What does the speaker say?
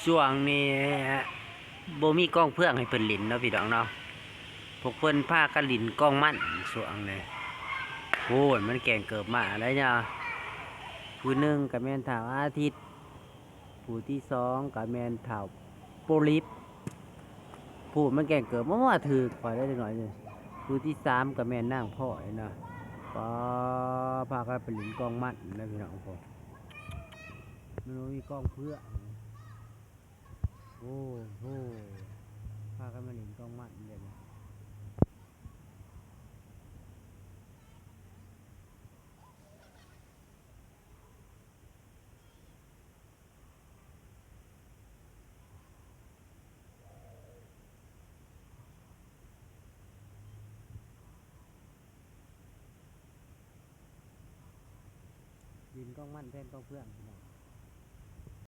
ช่วงนี้บ่มีกล้องเพื่องให้เพิ่นหลินเนาะพี่น้องเนาะพวกเพิ่นพากันหลินกล้องมั่นช่วงนี้โอ้ยมันแก่งเกิบมาอะไรเนี่ยผู้หนึ่งกับแมนถาวอาทิตย์ผู้ที่สองกับแมนถาวโปลิปผู้มันแก่งเกิบมั่วถือคอยได้หน่อยเลยผู้ที่สามกับแมนนั่งพ่อยเนาะก็พากันไปหลินกล้องมั่นนะพี่น้องผมมันมีกล้องเพื่อโอ้โหพากันมาหลินกล้องมั่นเลยนะหลินกล้องมั่นแทนกล้องเพื่อนพี่น้อง